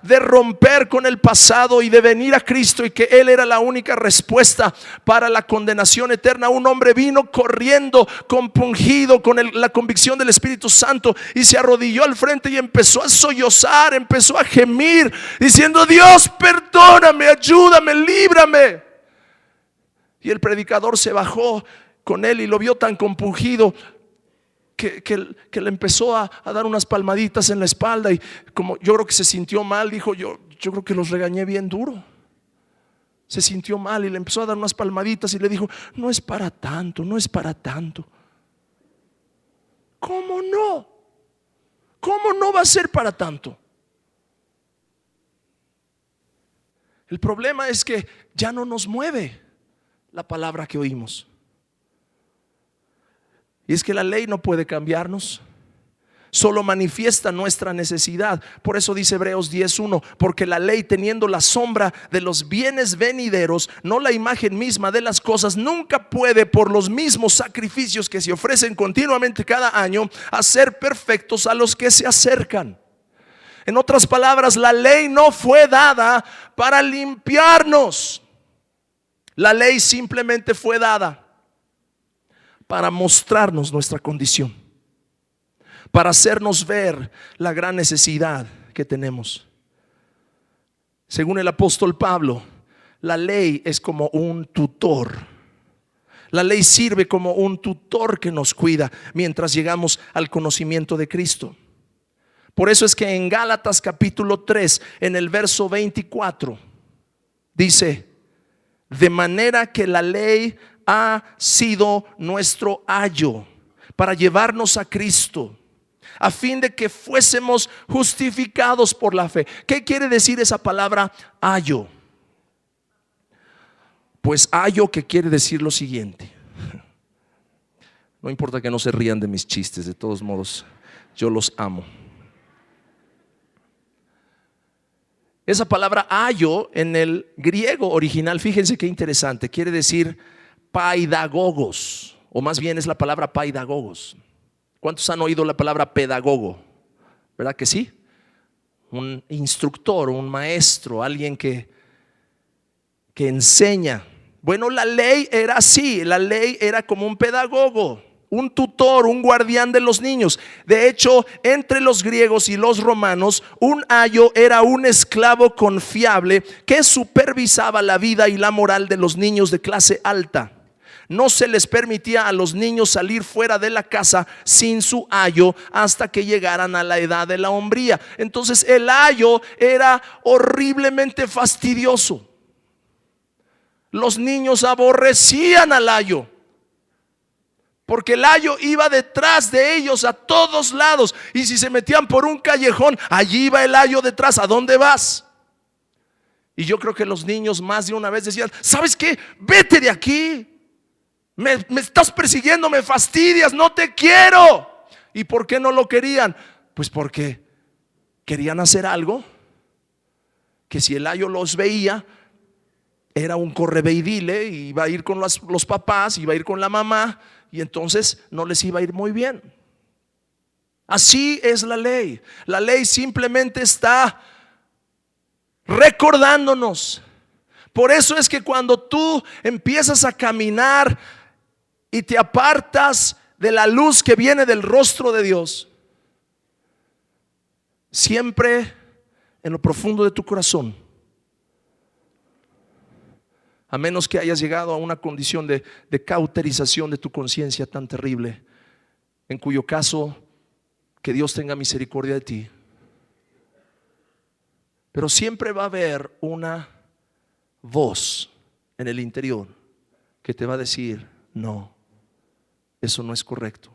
de romper con el pasado y de venir a Cristo, y que Él era la única respuesta para la condenación eterna, un hombre vino corriendo, compungido con la convicción del Espíritu Santo, y se arrodilló al frente y empezó a sollozar, empezó a gemir, diciendo: Dios, perdóname, ayúdame, líbrame. Y el predicador se bajó con él y lo vio tan compungido que le empezó a dar unas palmaditas en la espalda, y como yo creo que se sintió mal, dijo: yo creo que los regañé bien duro. Se sintió mal y le empezó a dar unas palmaditas y le dijo: no es para tanto, no es para tanto. ¿Cómo no? ¿Cómo no va a ser para tanto? El problema es que ya no nos mueve la palabra que oímos. Y es que la ley no puede cambiarnos, solo manifiesta nuestra necesidad. Por eso dice Hebreos 10:1: porque la ley, teniendo la sombra de los bienes venideros, no la imagen misma de las cosas, nunca puede, por los mismos sacrificios que se ofrecen continuamente cada año, hacer perfectos a los que se acercan. En otras palabras, la ley no fue dada para limpiarnos. La ley simplemente fue dada para mostrarnos nuestra condición, para hacernos ver la gran necesidad que tenemos. Según el apóstol Pablo, la ley es como un tutor. La ley sirve como un tutor que nos cuida mientras llegamos al conocimiento de Cristo. Por eso es que en Gálatas capítulo 3, en el verso 24, dice: de manera que la ley ha sido nuestro ayo para llevarnos a Cristo, a fin de que fuésemos justificados por la fe. ¿Qué quiere decir esa palabra ayo? Pues ayo, que quiere decir lo siguiente. No importa que no se rían de mis chistes, de todos modos yo los amo. Esa palabra ayo en el griego original, fíjense qué interesante, quiere decir paidagogos, o más bien es la palabra paidagogos. ¿Cuántos han oído la palabra pedagogo? ¿Verdad que sí? Un instructor, un maestro, alguien que enseña. Bueno, la ley era así, la ley era como un pedagogo, un tutor, un guardián de los niños. De hecho, entre los griegos y los romanos, un ayo era un esclavo confiable que supervisaba la vida y la moral de los niños de clase alta. No se les permitía a los niños salir fuera de la casa sin su ayo hasta que llegaran a la edad de la hombría. Entonces el ayo era horriblemente fastidioso. Los niños aborrecían al ayo, porque el ayo iba detrás de ellos a todos lados. Y si se metían por un callejón, allí iba el ayo detrás. ¿A dónde vas? Y yo creo que los niños más de una vez decían: ¿sabes qué? Vete de aquí. Me estás persiguiendo, me fastidias, no te quiero. ¿Y por qué no lo querían? Pues porque querían hacer algo que, si el ayo los veía, era un correveidile, y iba a ir con los papás, iba a ir con la mamá, y entonces no les iba a ir muy bien. Así es la ley. La ley simplemente está recordándonos. Por eso es que cuando tú empiezas a caminar y te apartas de la luz que viene del rostro de Dios, siempre en lo profundo de tu corazón, a menos que hayas llegado a una condición de cauterización de tu conciencia tan terrible, en cuyo caso que Dios tenga misericordia de ti, pero siempre va a haber una voz en el interior que te va a decir: no, eso no es correcto,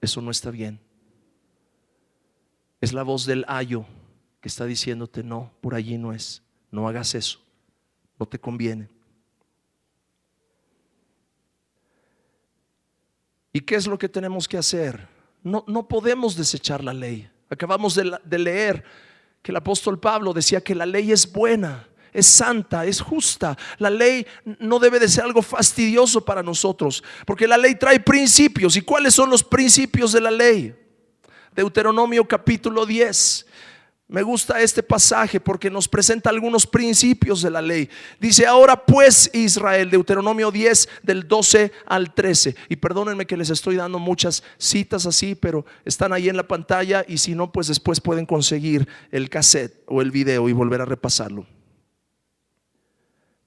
eso no está bien. Es la voz del ayo que está diciéndote: no, por allí no es, no hagas eso, no te conviene. ¿Y qué es lo que tenemos que hacer? No podemos desechar la ley. Acabamos de leer que el apóstol Pablo decía que la ley es buena, es santa, es justa. La ley no debe de ser algo fastidioso para nosotros, porque la ley trae principios. ¿Y cuáles son los principios de la ley? Deuteronomio capítulo 10, Me gusta este pasaje porque nos presenta algunos principios de la ley. Dice: ahora pues, Israel, Deuteronomio 10 del 12 al 13. Y perdónenme que les estoy dando muchas citas así, pero están ahí en la pantalla, y si no, pues después pueden conseguir el cassette o el video y volver a repasarlo.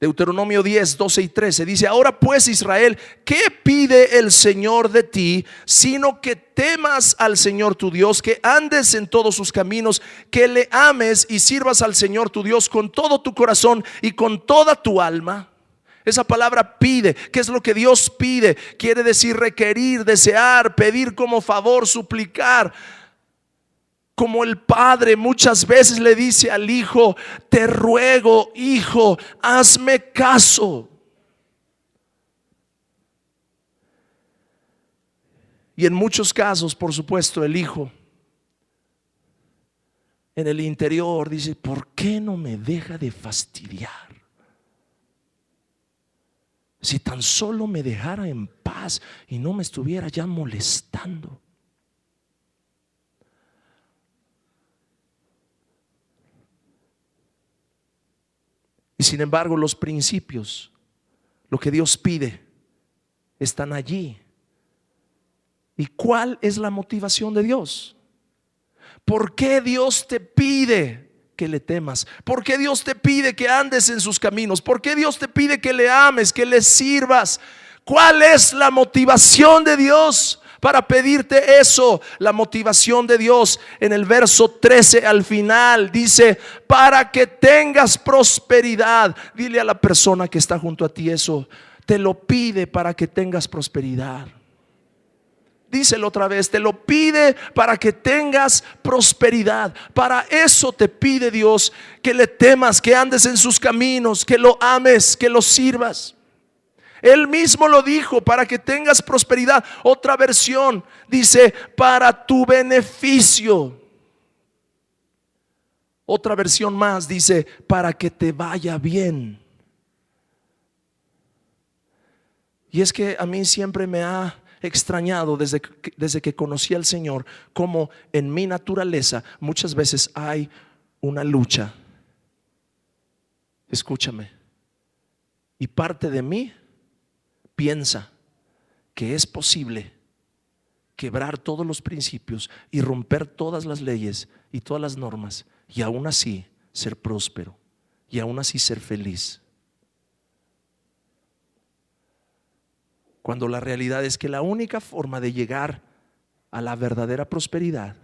Deuteronomio 10, 12 y 13 dice: ahora pues, Israel, ¿qué pide el Señor de ti? Sino que temas al Señor tu Dios, que andes en todos sus caminos, que le ames y sirvas al Señor tu Dios con todo tu corazón y con toda tu alma. Esa palabra pide, ¿qué es lo que Dios pide? Quiere decir requerir, desear, pedir como favor, suplicar. Como el padre muchas veces le dice al hijo: te ruego, hijo, hazme caso. Y en muchos casos, por supuesto, el hijo en el interior dice: ¿por qué no me deja de fastidiar? Si tan solo me dejara en paz y no me estuviera ya molestando. Y sin embargo, los principios, lo que Dios pide, están allí. ¿Y cuál es la motivación de Dios? ¿Por qué Dios te pide que le temas? ¿Por qué Dios te pide que andes en sus caminos? ¿Por qué Dios te pide que le ames, que le sirvas? ¿Cuál es la motivación de Dios para pedirte eso? La motivación de Dios en el verso 13 al final dice: para que tengas prosperidad. Dile a la persona que está junto a ti eso: te lo pide para que tengas prosperidad. Díselo otra vez: te lo pide para que tengas prosperidad. Para eso te pide Dios que le temas, que andes en sus caminos, que lo ames, que lo sirvas. Él mismo lo dijo: para que tengas prosperidad. Otra versión dice: para tu beneficio. Otra versión más dice: para que te vaya bien. Y es que a mí siempre me ha extrañado desde que conocí al Señor, como en mi naturaleza muchas veces hay una lucha. Escúchame. Y parte de mí piensa que es posible quebrar todos los principios y romper todas las leyes y todas las normas, y aún así ser próspero, y aún así ser feliz. Cuando la realidad es que la única forma de llegar a la verdadera prosperidad,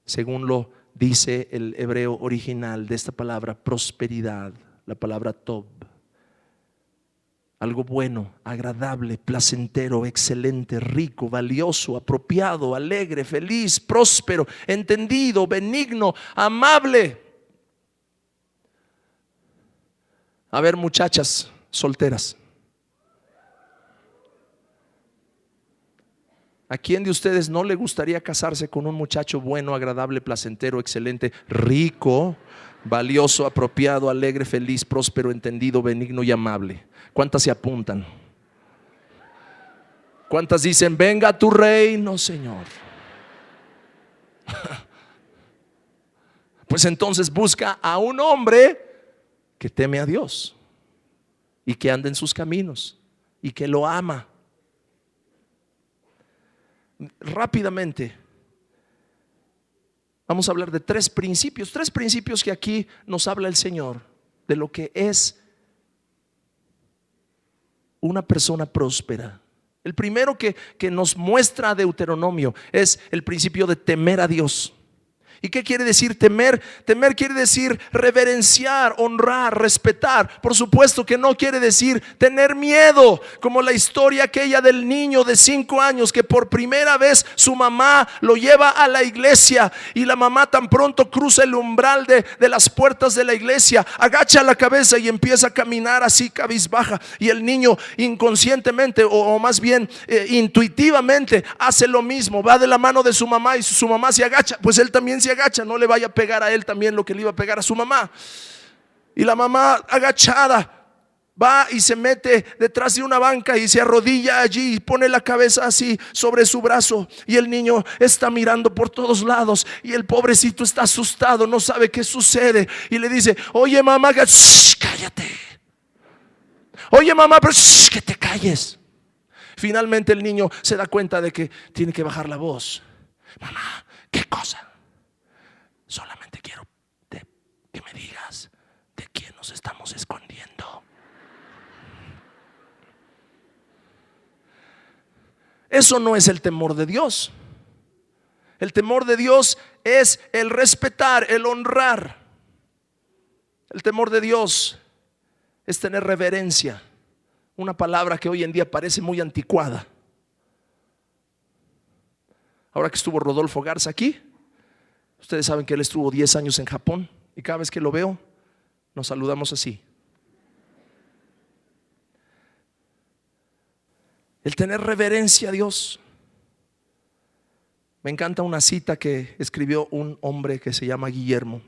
según lo dice el hebreo original de esta palabra prosperidad, la palabra tob, algo bueno, agradable, placentero, excelente, rico, valioso, apropiado, alegre, feliz, próspero, entendido, benigno, amable. A ver, muchachas solteras, ¿a quién de ustedes no le gustaría casarse con un muchacho bueno, agradable, placentero, excelente, rico, valioso, apropiado, alegre, feliz, próspero, entendido, benigno y amable? ¿Cuántas se apuntan? ¿Cuántas dicen: venga tu reino, Señor? Pues entonces busca a un hombre que teme a Dios y que anda en sus caminos y que lo ama. Rápidamente vamos a hablar de tres principios que aquí nos habla el Señor de lo que es una persona próspera. El primero que nos muestra Deuteronomio es el principio de temer a Dios. ¿Y qué quiere decir temer? Temer quiere decir reverenciar, honrar, respetar. Por supuesto que no quiere decir tener miedo, como la historia aquella del niño de 5 años que por primera vez su mamá lo lleva a la iglesia, y la mamá tan pronto cruza el umbral de las puertas de la iglesia, agacha la cabeza y empieza a caminar así cabizbaja, y el niño inconscientemente o más bien intuitivamente hace lo mismo, va de la mano de su mamá, y su mamá se agacha, pues él también se agacha, no le vaya a pegar a él también lo que le iba a pegar a su mamá. Y la mamá agachada va y se mete detrás de una banca y se arrodilla allí y pone la cabeza así sobre su brazo, y el niño está mirando por todos lados y el pobrecito está asustado, no sabe qué sucede, y le dice: oye mamá, cállate. Oye mamá, pero que te calles. Finalmente el niño se da cuenta de que tiene que bajar la voz. Mamá, ¿qué cosa? Solamente quiero que me digas de quién nos estamos escondiendo. Eso no es el temor de Dios. El temor de Dios es el respetar, el honrar. El temor de Dios es tener reverencia, una palabra que hoy en día parece muy anticuada. Ahora que estuvo Rodolfo Garza aquí, ustedes saben que él estuvo 10 años en Japón, y cada vez que lo veo nos saludamos así. El tener reverencia a Dios. Me encanta una cita que escribió un hombre que se llama Guillermo.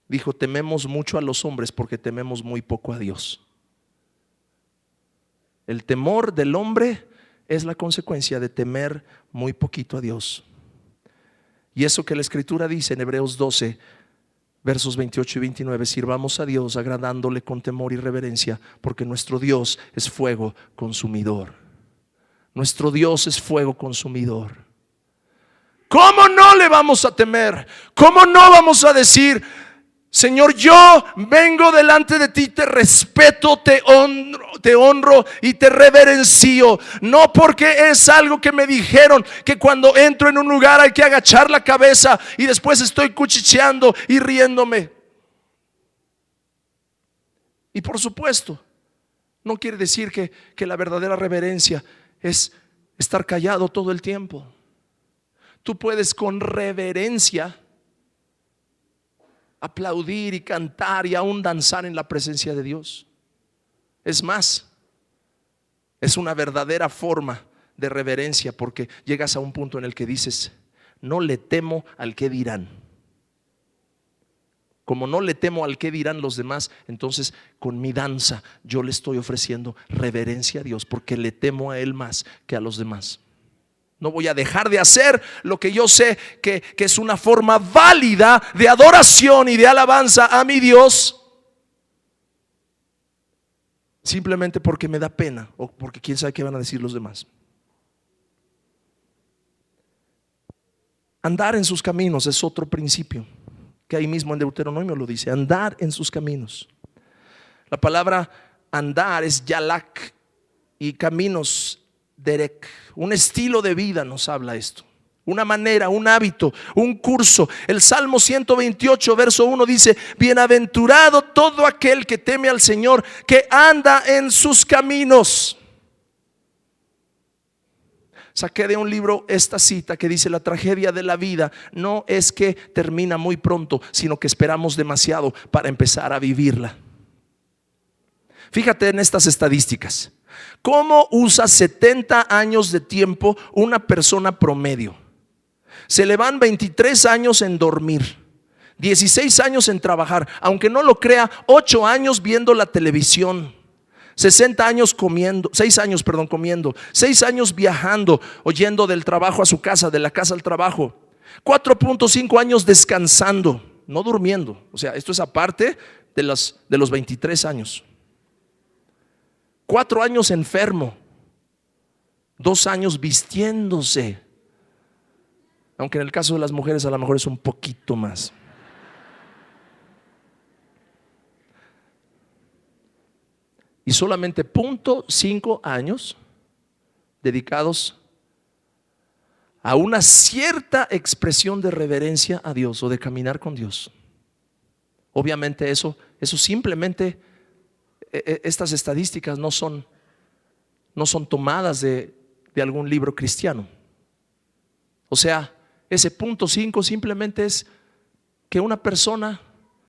Dijo: tememos mucho a los hombres porque tememos muy poco a Dios. El temor del hombre es la consecuencia de temer muy poquito a Dios. Y eso que la Escritura dice en Hebreos 12, versos 28 y 29: sirvamos a Dios agradándole con temor y reverencia, porque nuestro Dios es fuego consumidor. Nuestro Dios es fuego consumidor. ¿Cómo no le vamos a temer? ¿Cómo no vamos a decir: Señor, yo vengo delante de ti, te respeto, te honro y te reverencio? No porque es algo que me dijeron, que cuando entro en un lugar hay que agachar la cabeza y después estoy cuchicheando y riéndome. Y por supuesto, no quiere decir que la verdadera reverencia es estar callado todo el tiempo. Tú puedes con reverencia aplaudir y cantar y aún danzar en la presencia de Dios. Es más, es una verdadera forma de reverencia, porque llegas a un punto en el que dices: no le temo al que dirán. Como no le temo al que dirán los demás, entonces con mi danza yo le estoy ofreciendo reverencia a Dios, porque le temo a Él más que a los demás. No voy a dejar de hacer lo que yo sé que es una forma válida de adoración y de alabanza a mi Dios, simplemente porque me da pena o porque quién sabe qué van a decir los demás. Andar en sus caminos es otro principio que ahí mismo en Deuteronomio lo dice: andar en sus caminos. La palabra andar es yalak y caminos derek. Un estilo de vida nos habla esto, una manera, un hábito, un curso. El Salmo 128 verso 1 dice: bienaventurado todo aquel que teme al Señor, que anda en sus caminos. Saqué de un libro esta cita que dice: la tragedia de la vida no es que termina muy pronto, sino que esperamos demasiado para empezar a vivirla. Fíjate en estas estadísticas. ¿Cómo usa 70 años de tiempo una persona promedio? Se le van 23 años en dormir, 16 años en trabajar, aunque no lo crea, 8 años viendo la televisión, 60 años comiendo, 6 años comiendo, 6 años viajando o yendo del trabajo a su casa, de la casa al trabajo, 4.5 años descansando, no durmiendo. O sea, esto es aparte de los 23 años. 4 años enfermo, 2 años vistiéndose, aunque en el caso de las mujeres a lo mejor es un poquito más. Y solamente 0.5 años dedicados a una cierta expresión de reverencia a Dios o de caminar con Dios. Obviamente eso simplemente, estas estadísticas no son tomadas de algún libro cristiano. O sea, ese 0.5 simplemente es que una persona